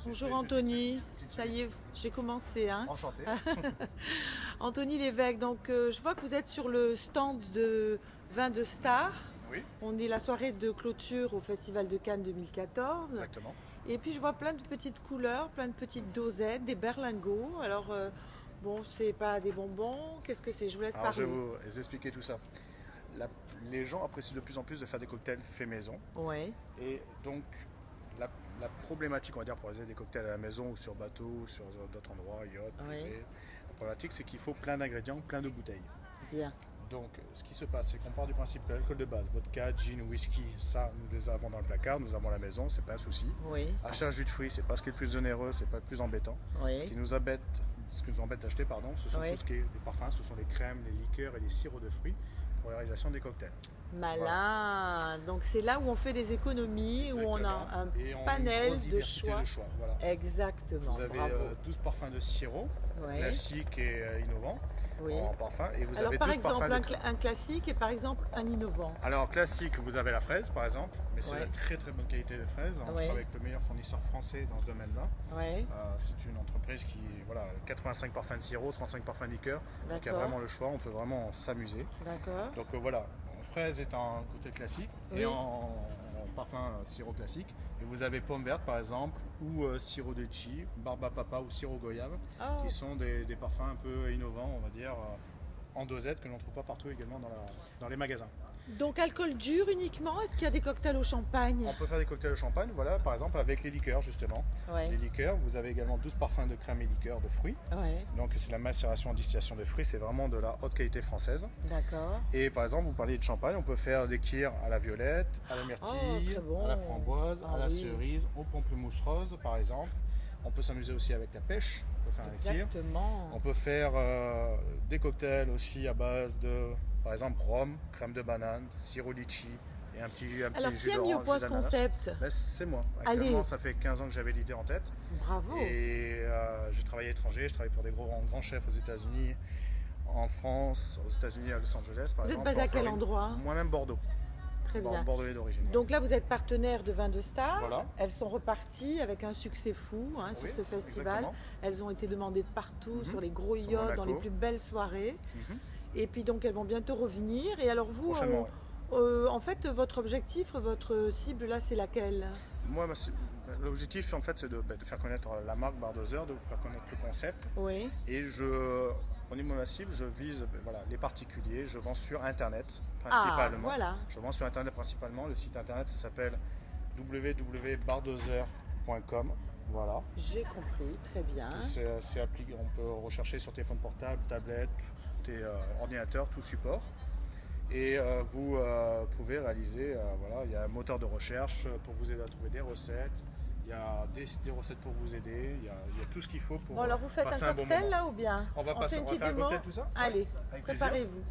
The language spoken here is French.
Bonjour Anthony, ça y est, j'ai commencé. Hein. Enchanté. Anthony Lévesque, donc je vois que vous êtes sur le stand de vin de Star. Oui. On est la soirée de clôture au Festival de Cannes 2014. Exactement. Et puis je vois plein de petites couleurs, plein de petites dosettes, des berlingots. Alors bon, c'est pas des bonbons, qu'est-ce que c'est? Je vous laisse Alors je parler. vais vous expliquer tout ça. Les gens apprécient de plus en plus de faire des cocktails faits maison. Ouais. Et donc la problématique, on va dire, pour réaliser des cocktails à la maison ou sur bateau ou sur d'autres endroits, yacht, privé, la problématique c'est qu'il faut plein d'ingrédients, plein de bouteilles. Bien. Donc ce qui se passe, c'est qu'on part du principe que l'alcool de base, vodka, gin, whisky, ça nous les avons dans le placard, nous avons à la maison, c'est pas un souci. Oui. Achat jus de fruits, c'est pas ce qui est le plus onéreux, c'est pas le plus embêtant. Oui. Ce qui nous embête d'acheter, pardon, ce sont Oui. tout ce qui est les parfums, ce sont les crèmes, les liqueurs et les sirops de fruits pour la réalisation des cocktails. Malin. Voilà. Donc c'est là où on fait des économies, où on a un Et on a une panel grosse de diversité choix. de choix. Voilà. Exactement. Vous avez Bravo. 12 parfums de sirop, Ouais. classiques et innovants Oui. en parfum. Et vous Alors avez par 12 exemple parfums un classique et par exemple un innovant. Alors classique, vous avez la fraise par exemple, mais c'est Ouais. la très très bonne qualité de fraise. Je Ouais. travaille avec le meilleur fournisseur français dans ce domaine-là. Ouais. C'est une entreprise qui, voilà, 85 parfums de sirop, 35 parfums de liqueur. Donc il y a D'accord. vraiment le choix, on peut vraiment s'amuser. D'accord. Donc voilà, fraise est un côté classique Oui. et en parfum sirop classique. Et vous avez pomme verte par exemple, ou sirop de chi, barbe à papa ou sirop goyave, Oh. qui sont des parfums un peu innovants, on va dire, en dosette que l'on ne trouve pas partout également dans les magasins. Donc alcool dur uniquement. Est-ce qu'il y a des cocktails au champagne? On peut faire des cocktails au champagne, voilà, par exemple avec les liqueurs justement. Ouais. Les liqueurs, vous avez également 12 parfums de crème et liqueurs de fruits. Ouais. Donc c'est la macération en distillation de fruits, c'est vraiment de la haute qualité française. D'accord. Et par exemple, vous parliez de champagne, on peut faire des kirs à la violette, à la Oh, myrtille, très bon. à la framboise, Ah à la oui. cerise, au pamplemousse rose par exemple. On peut s'amuser aussi avec la pêche, on peut faire un kir. Exactement. On peut faire des cocktails aussi à base de, par exemple, rhum, crème de banane, sirop litchi et un petit Alors jus qui a mis au d'orange, point jus ce d'ananas. concept? Ben, c'est moi. Allez. Actuellement, ça fait 15 ans que j'avais l'idée en tête. Bravo. Et j'ai travaillé à l'étranger, je travaille pour des grands chefs aux États-Unis, en France, aux États-Unis à Los Angeles par Vous êtes exemple. basé à en quel Floride. endroit? Moi-même Bordeaux. Très bien. Bordelais d'origine. Donc là, vous êtes partenaire de Vin de Star. Voilà. Elles sont reparties avec un succès fou sur Oui, ce festival. exactement. Elles ont été demandées de partout, sur les gros Sur yachts, dans Monaco. les plus belles soirées. Mhm. Et puis donc, elles vont bientôt revenir. Et alors vous, Prochainement, en fait, votre objectif, votre cible là, c'est laquelle? Moi, l'objectif en fait, c'est de faire connaître la marque Bardozer, de faire connaître le concept. Oui. Et au niveau de ma cible, je vise voilà, les particuliers. Je vends sur Internet principalement. Ah, voilà. Je vends sur Internet principalement. Le site Internet, ça s'appelle www.bardozer.com. Voilà. J'ai compris, très bien. C'est appliqué. On peut rechercher sur téléphone portable, tablette, ordinateur, tout support. Et vous pouvez réaliser, voilà, il y a un moteur de recherche pour vous aider à trouver des recettes. Il y a des recettes pour vous aider, il y a tout ce qu'il faut pour Bon, alors vous faites passer un un bon cocktail moment. là ou bien? On va fait une faire petite un démo. cocktail tout ça? Allez, Avec plaisir. préparez-vous.